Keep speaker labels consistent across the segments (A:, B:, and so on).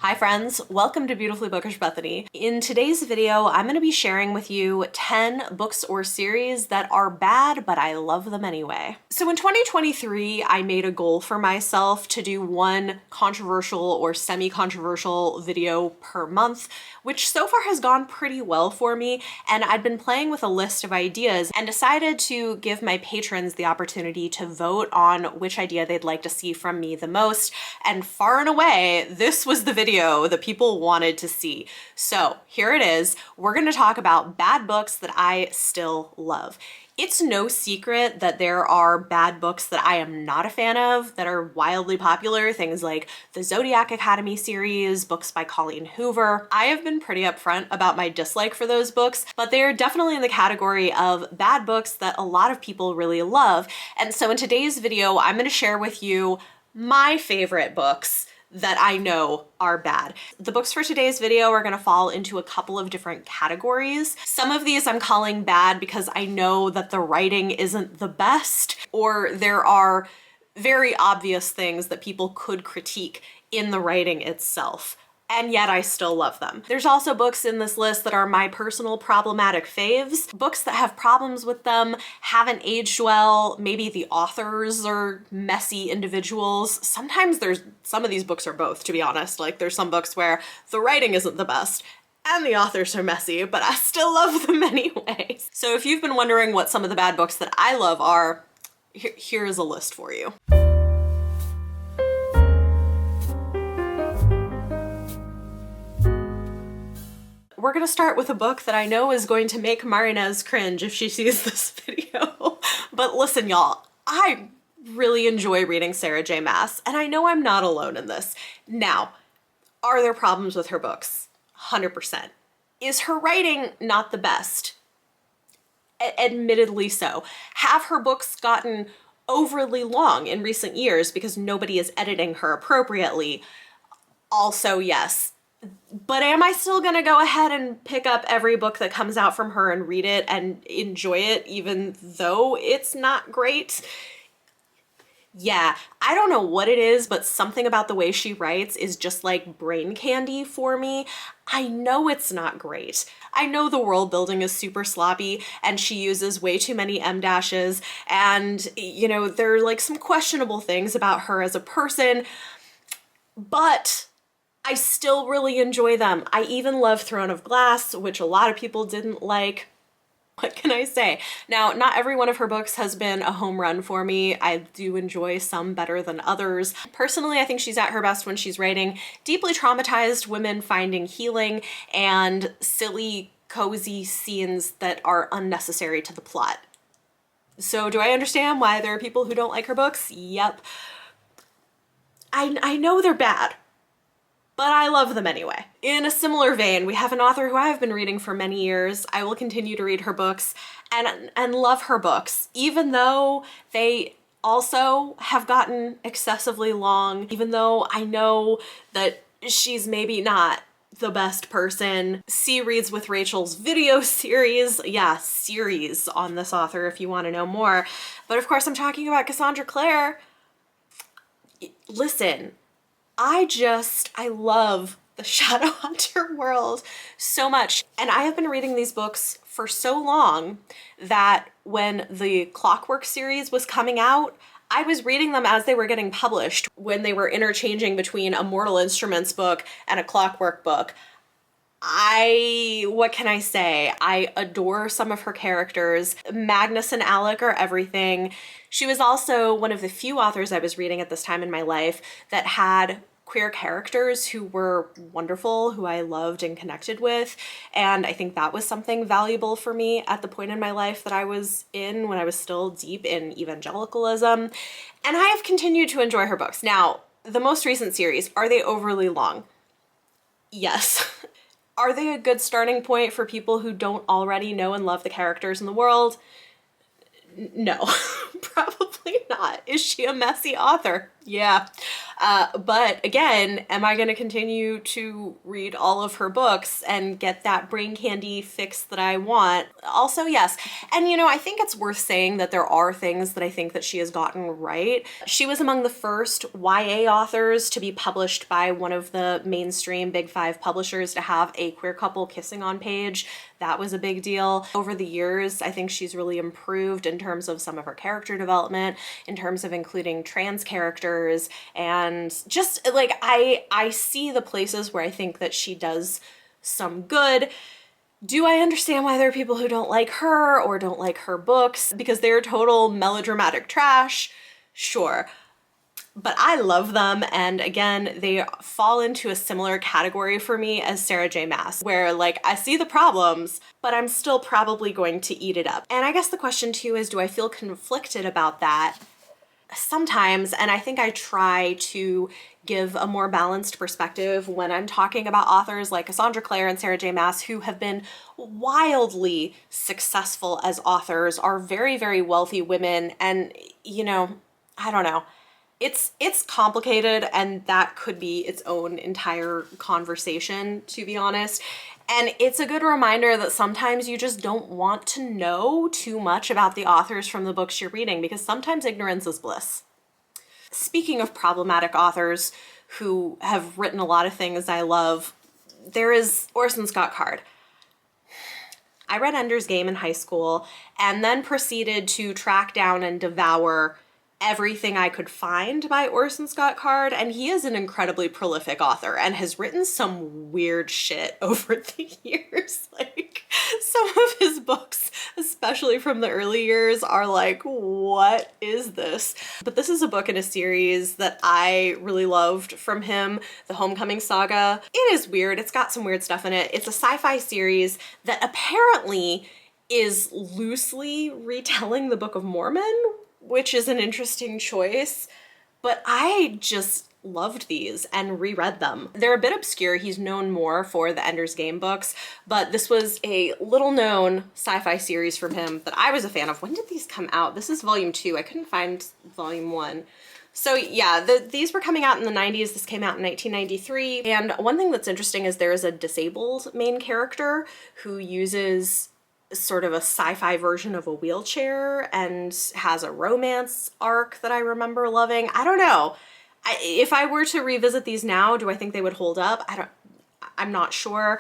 A: Hi friends, welcome to Beautifully Bookish Bethany. In today's video, I'm going to be sharing with you 10 books or series that are bad, but I love them anyway. So in 2023, I made a goal for myself to do one controversial or semi-controversial video per month, which so far has gone pretty well for me. And I'd been playing with a list of ideas and decided to give my patrons the opportunity to vote on which idea they'd like to see from me the most. And far and away, this was the video that people wanted to see. So here it is. We're going to talk about bad books that I still love. It's no secret that there are bad books that I am not a fan of that are wildly popular, things like the Zodiac Academy series, books by Colleen Hoover. I have been pretty upfront about my dislike for those books, but they are definitely in the category of bad books that a lot of people really love. And so in today's video, I'm going to share with you my favorite books that I know are bad. The books for today's video are gonna fall into a couple of different categories. Some of these I'm calling bad because I know that the writing isn't the best, or there are very obvious things that people could critique in the writing itself. And yet I still love them. There's also books in this list that are my personal problematic faves, books that have problems with them, haven't aged well, maybe the authors are messy individuals. Sometimes some of these books are both, to be honest. Like there's some books where the writing isn't the best and the authors are messy, but I still love them anyways. So if you've been wondering what some of the bad books that I love are, here's a list for you. We're gonna start with a book that I know is going to make Marinez cringe if she sees this video. But listen, y'all, I really enjoy reading Sarah J Maas, and I know I'm not alone in this. Now, are there problems with her books? 100%. Is her writing not the best? Admittedly so. Have her books gotten overly long in recent years because nobody is editing her appropriately? Also, yes. But am I still gonna go ahead and pick up every book that comes out from her and read it and enjoy it even though it's not great? Yeah, I don't know what it is, but something about the way she writes is just like brain candy for me. I know it's not great. I know the world building is super sloppy and she uses way too many em dashes, and you know, there are like some questionable things about her as a person, but I still really enjoy them. I even love Throne of Glass, which a lot of people didn't like. What can I say? Now, not every one of her books has been a home run for me. I do enjoy some better than others. Personally, I think she's at her best when she's writing deeply traumatized women finding healing and silly, cozy scenes that are unnecessary to the plot. So do I understand why there are people who don't like her books? Yep. I know they're bad, but I love them anyway. In a similar vein, we have an author who I have been reading for many years. I will continue to read her books and love her books, even though they also have gotten excessively long, even though I know that she's maybe not the best person. See Reads with Rachel's video series. Yeah, series on this author if you want to know more. But of course, I'm talking about Cassandra Clare. Listen, I love the Shadowhunter world so much. And I have been reading these books for so long that when the Clockwork series was coming out, I was reading them as they were getting published, when they were interchanging between a Mortal Instruments book and a Clockwork book. What can I say? I adore some of her characters. Magnus and Alec are everything. She was also one of the few authors I was reading at this time in my life that had queer characters who were wonderful, who I loved and connected with. And I think that was something valuable for me at the point in my life that I was in when I was still deep in evangelicalism. And I have continued to enjoy her books. Now, the most recent series, are they overly long? Yes. Are they a good starting point for people who don't already know and love the characters in the world? No, probably Probably not. Is she a messy author? Yeah. But again, am I going to continue to read all of her books and get that brain candy fix that I want? Also, yes. And you know, I think it's worth saying that there are things that I think that she has gotten right. She was among the first YA authors to be published by one of the mainstream Big Five publishers to have a queer couple kissing on page. That was a big deal. Over the years, I think she's really improved in terms of some of her character development, in terms of including trans characters, and just like I see the places where I think that she does some good. Do I understand why there are people who don't like her or don't like her books because they're total melodramatic trash? Sure. But I love them, and again, they fall into a similar category for me as Sarah J Maas, where like I see the problems, but I'm still probably going to eat it up. And I guess the question too is, do I feel conflicted about that? Sometimes, and I think I try to give a more balanced perspective when I'm talking about authors like Cassandra Clare and Sarah J Maas, who have been wildly successful as authors, are very, very wealthy women, and you know, I don't know. It's complicated, and that could be its own entire conversation, to be honest. And it's a good reminder that sometimes you just don't want to know too much about the authors from the books you're reading, because sometimes ignorance is bliss. Speaking of problematic authors who have written a lot of things I love, there is Orson Scott Card. I read Ender's Game in high school and then proceeded to track down and devour everything I could find by Orson Scott Card, and he is an incredibly prolific author and has written some weird shit over the years. Like, some of his books, especially from the early years, are like, what is this? But this is a book in a series that I really loved from him, the Homecoming Saga. It is weird. It's got some weird stuff in it. It's a sci-fi series that apparently is loosely retelling the Book of Mormon, which is an interesting choice, but I just loved these and reread them. They're a bit obscure. He's known more for the Ender's Game books, but this was a little known sci-fi series from him that I was a fan of. When did these come out? This is volume 2. I couldn't find volume 1. So yeah, these were coming out in the 90s. This came out in 1993. And one thing that's interesting is there is a disabled main character who uses sort of a sci-fi version of a wheelchair and has a romance arc that I remember loving. I don't know. If I were to revisit these now, do I think they would hold up? I'm not sure.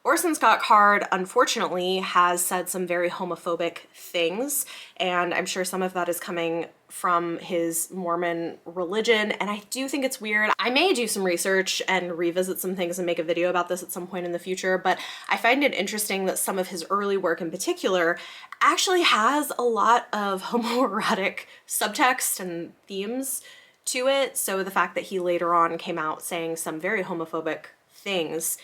A: Orson Scott Card, unfortunately, has said some very homophobic things, and I'm sure some of that is coming from his Mormon religion, and I do think it's weird. I may do some research and revisit some things and make a video about this at some point in the future, but I find it interesting that some of his early work in particular actually has a lot of homoerotic subtext and themes to it, so the fact that he later on came out saying some very homophobic things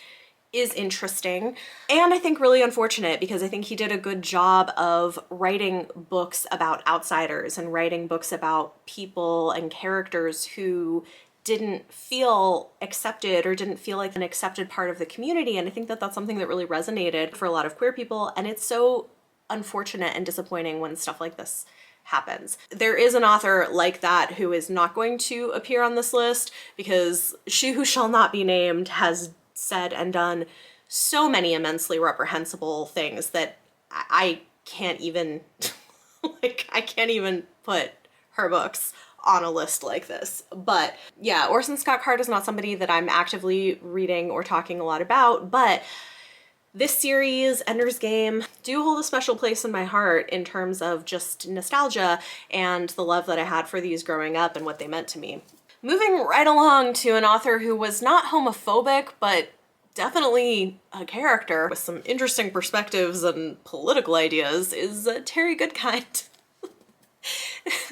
A: is interesting, and I think really unfortunate, because I think he did a good job of writing books about outsiders and writing books about people and characters who didn't feel accepted or didn't feel like an accepted part of the community, and I think that that's something that really resonated for a lot of queer people, and it's so unfortunate and disappointing when stuff like this happens. There is an author like that who is not going to appear on this list because she who shall not be named has said and done so many immensely reprehensible things that I can't even like, I can't even put her books on a list like this. But yeah, Orson Scott Card is not somebody that I'm actively reading or talking a lot about, but this series, Ender's Game, do hold a special place in my heart in terms of just nostalgia and the love that I had for these growing up and what they meant to me. Moving right along to an author who was not homophobic, but definitely a character with some interesting perspectives and political ideas is Terry Goodkind.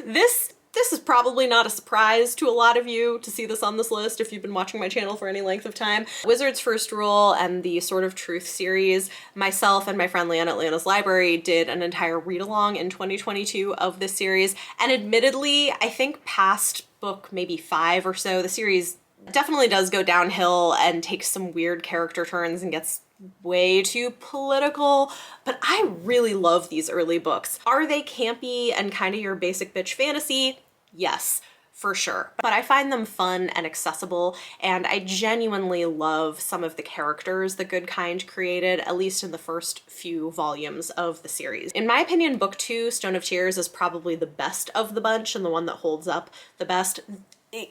A: This is probably not a surprise to a lot of you to see this on this list if you've been watching my channel for any length of time. Wizard's First Rule and the Sword of Truth series, myself and my friend Leanne at Leanna's Library did an entire read-along in 2022 of this series, and admittedly, I think past book maybe 5 or so, the series definitely does go downhill and takes some weird character turns and gets way too political, but I really love these early books. Are they campy and kind of your basic bitch fantasy? Yes, for sure. But I find them fun and accessible, and I genuinely love some of the characters that Goodkind created, at least in the first few volumes of the series. In my opinion, book 2, Stone of Tears, is probably the best of the bunch and the one that holds up the best.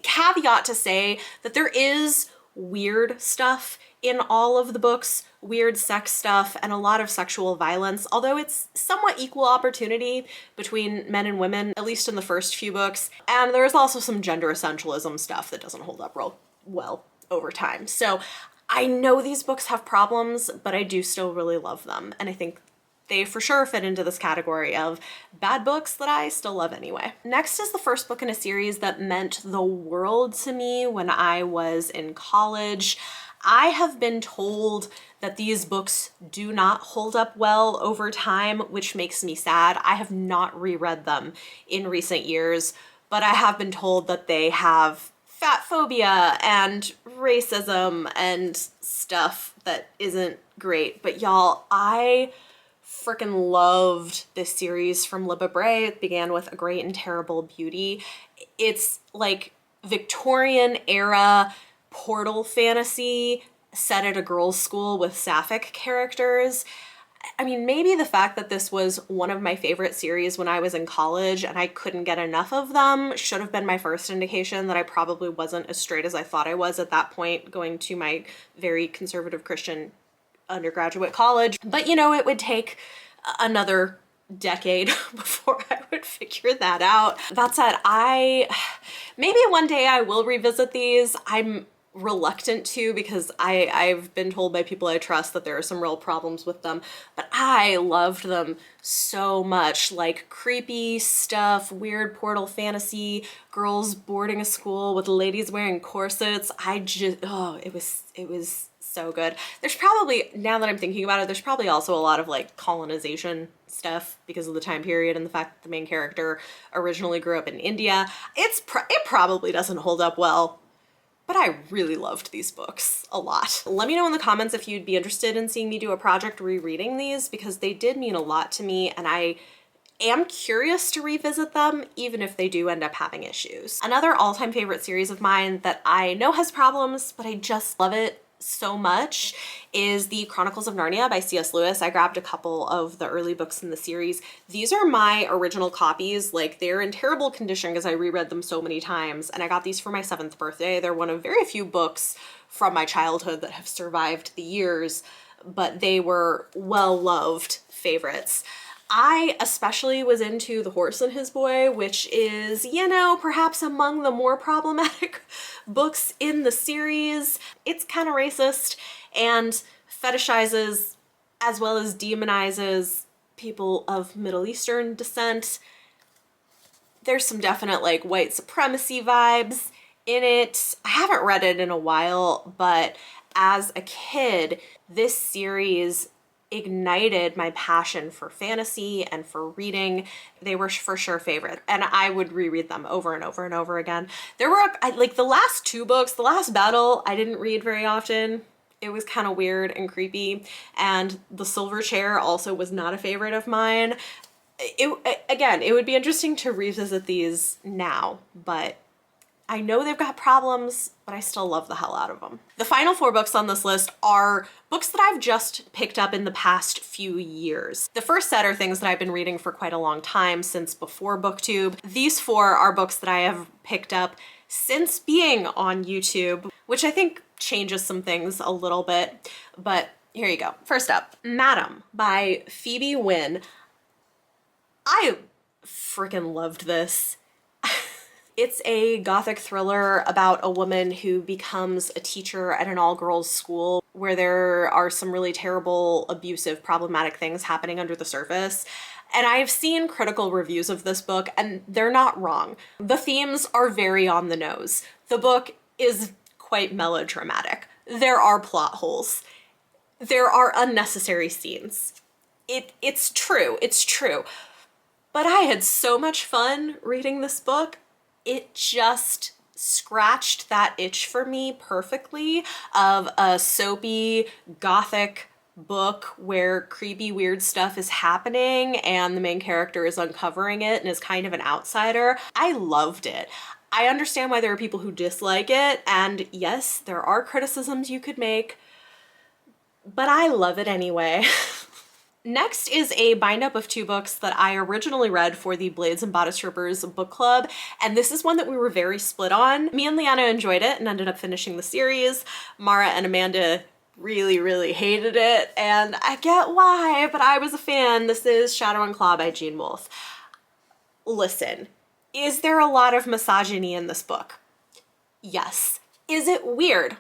A: Caveat to say that there is weird stuff in all of the books, weird sex stuff, and a lot of sexual violence, although it's somewhat equal opportunity between men and women, at least in the first few books. And there's also some gender essentialism stuff that doesn't hold up real well over time. So I know these books have problems, but I do still really love them. And I think they for sure fit into this category of bad books that I still love anyway. Next is the first book in a series that meant the world to me when I was in college. I have been told that these books do not hold up well over time, which makes me sad. I have not reread them in recent years, but I have been told that they have fat phobia and racism and stuff that isn't great. But y'all, I freaking loved this series from Libba Bray. It began with A Great and Terrible Beauty. It's like Victorian era portal fantasy set at a girls' school with sapphic characters. I mean, maybe the fact that this was one of my favorite series when I was in college and I couldn't get enough of them should have been my first indication that I probably wasn't as straight as I thought I was at that point, going to my very conservative Christian undergraduate college. But you know, it would take another decade before I would figure that out. That said, maybe one day I will revisit these. I'm reluctant to because I've been told by people I trust that there are some real problems with them, but I loved them so much. Like creepy stuff, weird portal fantasy, girls boarding a school with ladies wearing corsets. It was so good. There's probably, now that I'm thinking about it, there's probably also a lot of like colonization stuff because of the time period and the fact that the main character originally grew up in India. It probably doesn't hold up well, but I really loved these books a lot. Let me know in the comments if you'd be interested in seeing me do a project rereading these, because they did mean a lot to me and I am curious to revisit them, even if they do end up having issues. Another all-time favorite series of mine that I know has problems, but I just love it so much, is the Chronicles of Narnia by C.S. Lewis. I grabbed a couple of the early books in the series. These are my original copies. Like, they're in terrible condition because I reread them so many times, and I got these for my 7th birthday. They're one of very few books from my childhood that have survived the years, but they were well-loved favorites. I especially was into The Horse and His Boy, which is, you know, perhaps among the more problematic books in the series. It's kind of racist and fetishizes as well as demonizes people of Middle Eastern descent. There's some definite like white supremacy vibes in it. I haven't read it in a while, but as a kid, this series ignited my passion for fantasy and for reading. They were for sure favorite, and I would reread them over and over and over again. There were like the last 2 books, The Last Battle, I didn't read very often. It was kind of weird and creepy, and The Silver Chair also was not a favorite of mine. Again, it would be interesting to revisit these now, but I know they've got problems, but I still love the hell out of them. The final 4 books on this list are books that I've just picked up in the past few years. The first set are things that I've been reading for quite a long time, since before BookTube. These 4 are books that I have picked up since being on YouTube, which I think changes some things a little bit, but here you go. First up, Madam by Phoebe Wynne. I freaking loved this. It's a gothic thriller about a woman who becomes a teacher at an all-girls school where there are some really terrible, abusive, problematic things happening under the surface. And I've seen critical reviews of this book, and they're not wrong. The themes are very on the nose. The book is quite melodramatic. There are plot holes. There are unnecessary scenes. It's true. But I had so much fun reading this book. It just scratched that itch for me perfectly of a soapy, gothic book where creepy, weird stuff is happening and the main character is uncovering it and is kind of an outsider. I loved it. I understand why there are people who dislike it, and yes, there are criticisms you could make, but I love it anyway. Next is a bind-up of 2 books that I originally read for the Blades and Bodice Rippers book club, and this is one that we were very split on. Me and Leanna enjoyed it and ended up finishing the series. Mara and Amanda really, really hated it, and I get why, but I was a fan. This is Shadow and Claw by Gene Wolfe. Listen, is there a lot of misogyny in this book? Yes. Is it weird?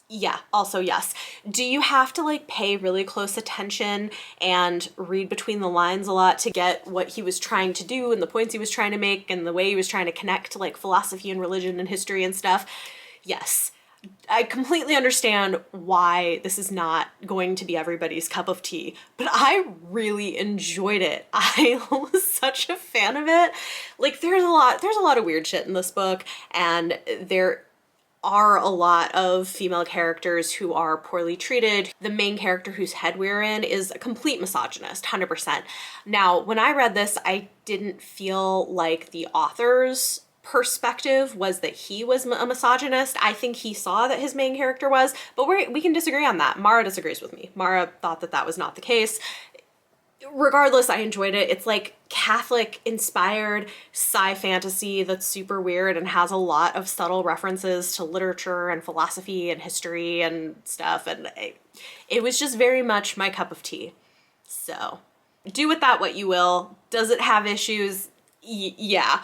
A: Yeah, also yes. Do you have to like pay really close attention and read between the lines a lot to get what he was trying to do and the points he was trying to make and the way he was trying to connect to like philosophy and religion and history and stuff? Yes. I completely understand why this is not going to be everybody's cup of tea, but I really enjoyed it. I was such a fan of it. Like there's a lot of weird shit in this book, and there are a lot of female characters who are poorly treated. The main character whose head we're in is a complete misogynist, 100%. Now, when I read this, I didn't feel like the author's perspective was that he was a misogynist. I think he saw that his main character was, but we can disagree on that. Mara disagrees with me. Mara thought that that was not the case. Regardless, I enjoyed it. It's like Catholic inspired sci fantasy that's super weird and has a lot of subtle references to literature and philosophy and history and stuff. And it was just very much my cup of tea. So do with that what you will. Does it have issues? Yeah,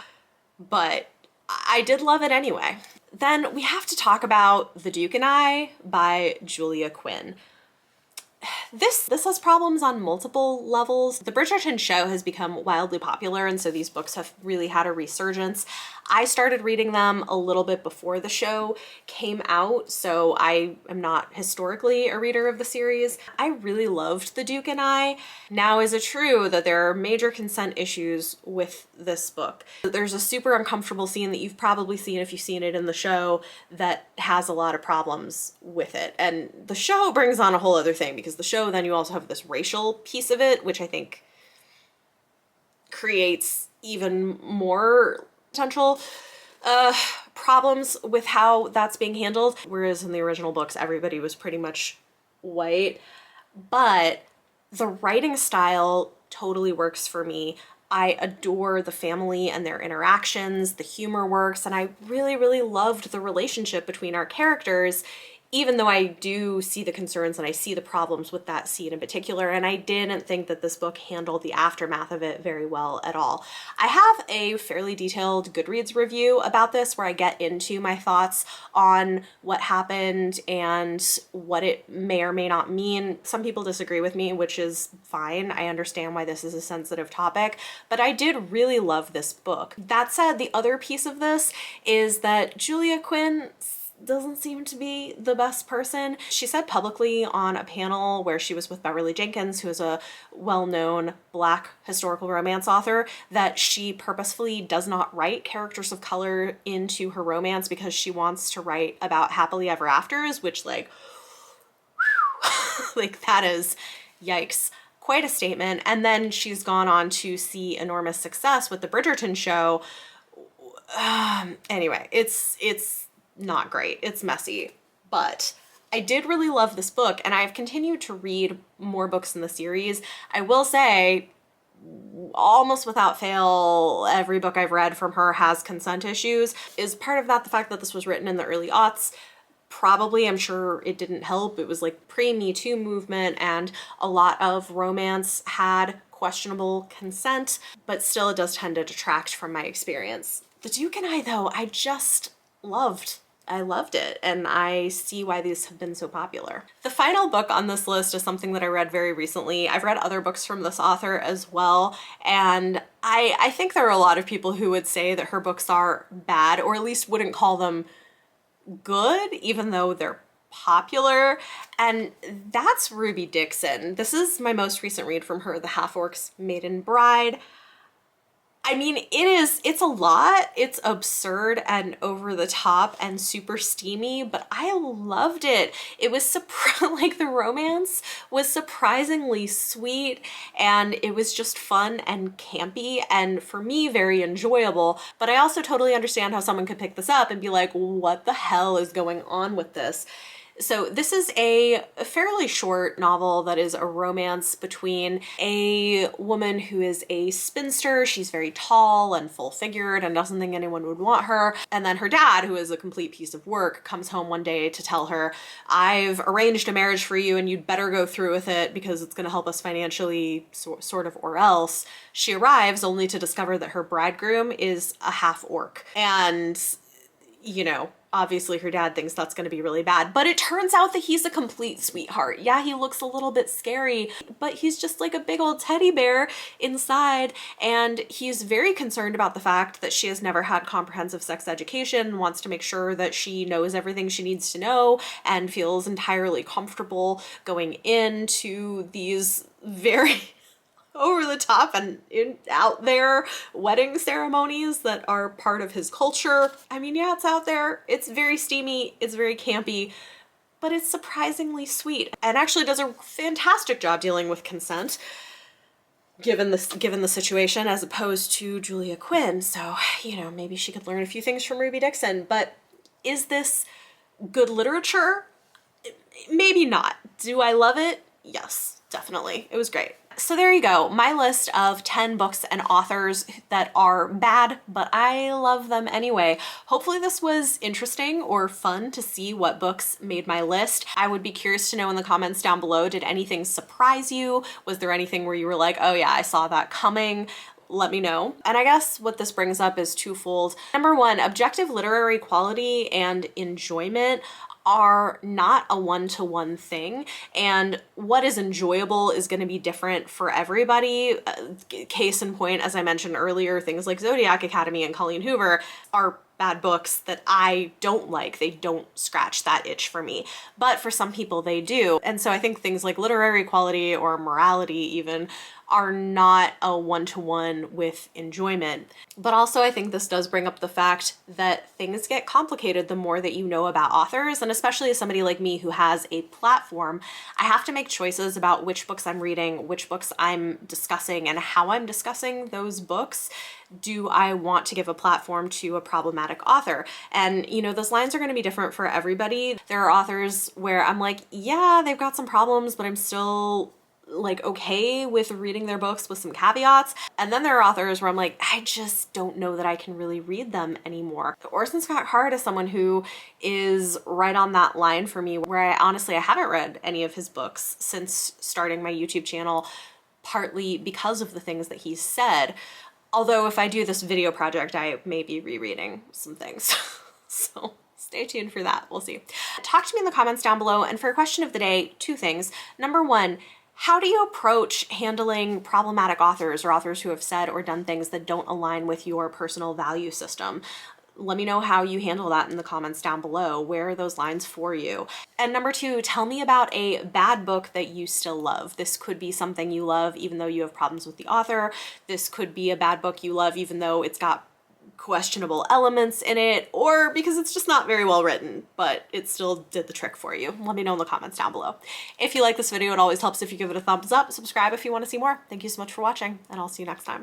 A: but I did love it anyway. Then we have to talk about The Duke and I by Julia Quinn. This has problems on multiple levels. The Bridgerton show has become wildly popular, and so these books have really had a resurgence. I started reading them a little bit before the show came out, so I am not historically a reader of the series. I really loved The Duke and I. Now, is it true that there are major consent issues with this book? There's a super uncomfortable scene that you've probably seen if you've seen it in the show that has a lot of problems with it. And the show brings on a whole other thing, because the show, then you also have this racial piece of it, which I think creates even more potential problems with how that's being handled. Whereas in the original books, everybody was pretty much white. But the writing style totally works for me. I adore the family and their interactions, the humor works, and I really, really loved the relationship between our characters, even though I do see the concerns and I see the problems with that scene in particular, and I didn't think that this book handled the aftermath of it very well at all. I have a fairly detailed Goodreads review about this where I get into my thoughts on what happened and what it may or may not mean. Some people disagree with me, which is fine. I understand why this is a sensitive topic, but I did really love this book. That said, the other piece of this is that Julia Quinn doesn't seem to be the best person. She said publicly on a panel where she was with Beverly Jenkins, who is a well-known Black historical romance author, that she purposefully does not write characters of color into her romance because she wants to write about happily ever afters, which like, like that is, yikes, quite a statement. And then she's gone on to see enormous success with the Bridgerton show. Anyway, it's not great. It's messy, but I did really love this book, and I've continued to read more books in the series. I will say, almost without fail, every book I've read from her has consent issues. Is part of that the fact that this was written in the early aughts? Probably. I'm sure it didn't help. It was like pre-Me Too movement, and a lot of romance had questionable consent, but still it does tend to detract from my experience. The Duke and I, though, I just loved. I loved it, and I see why these have been so popular. The final book on this list is something that I read very recently. I've read other books from this author as well, and I think there are a lot of people who would say that her books are bad, or at least wouldn't call them good, even though they're popular, and that's Ruby Dixon. This is my most recent read from her, The Half-Orcs Maiden Bride. I mean, it's a lot. It's absurd and over the top and super steamy, but I loved it. It was like the romance was surprisingly sweet, and it was just fun and campy, and for me, very enjoyable. But I also totally understand how someone could pick this up and be like, what the hell is going on with this? So this is a fairly short novel that is a romance between a woman who is a spinster. She's very tall and full-figured and doesn't think anyone would want her. And then her dad, who is a complete piece of work, comes home one day to tell her, I've arranged a marriage for you and you'd better go through with it because it's going to help us financially, sort of, or else. She arrives only to discover that her bridegroom is a half orc. And, you know, obviously her dad thinks that's going to be really bad, but it turns out that he's a complete sweetheart. Yeah, he looks a little bit scary, but he's just like a big old teddy bear inside, and he's very concerned about the fact that she has never had comprehensive sex education, wants to make sure that she knows everything she needs to know, and feels entirely comfortable going into these very over the top and out there wedding ceremonies that are part of his culture. I mean, yeah, it's out there. It's very steamy. It's very campy, but it's surprisingly sweet and actually does a fantastic job dealing with consent given the situation, as opposed to Julia Quinn. So, you know, maybe she could learn a few things from Ruby Dixon. But is this good literature? Maybe not. Do I love it? Yes, definitely. It was great. So there you go, my list of 10 books and authors that are bad, but I love them anyway. Hopefully this was interesting or fun to see what books made my list. I would be curious to know in the comments down below, did anything surprise you? Was there anything where you were like, oh yeah, I saw that coming? Let me know. And I guess what this brings up is twofold. Number one, objective literary quality and enjoyment are not a one-to-one thing, and what is enjoyable is going to be different for everybody. Case in point, as I mentioned earlier, things like Zodiac Academy and Colleen Hoover are bad books that I don't like. They don't scratch that itch for me, but for some people they do. And so I think things like literary quality or morality even are not a one-to-one with enjoyment. But also I think this does bring up the fact that things get complicated the more that you know about authors, and especially as somebody like me who has a platform, I have to make choices about which books I'm reading, which books I'm discussing, and how I'm discussing those books. Do I want to give a platform to a problematic author? And you know, those lines are going to be different for everybody. There are authors where I'm like, yeah, they've got some problems, but I'm still like okay with reading their books with some caveats. And then there are authors where I'm like, I just don't know that I can really read them anymore. Orson Scott Card is someone who is right on that line for me, where I haven't read any of his books since starting my YouTube channel, partly because of the things that he's said. Although if I do this video project, I may be rereading some things. So stay tuned for that. We'll see. Talk to me in the comments down below. And for a question of the day, two things. Number one, how do you approach handling problematic authors or authors who have said or done things that don't align with your personal value system? Let me know how you handle that in the comments down below. Where are those lines for you? And number two, tell me about a bad book that you still love. This could be something you love even though you have problems with the author. This could be a bad book you love even though it's got questionable elements in it, or because it's just not very well written, but it still did the trick for you. Let me know in the comments down below. If you like this video, it always helps if you give it a thumbs up. Subscribe if you want to see more. Thank you so much for watching, and I'll see you next time.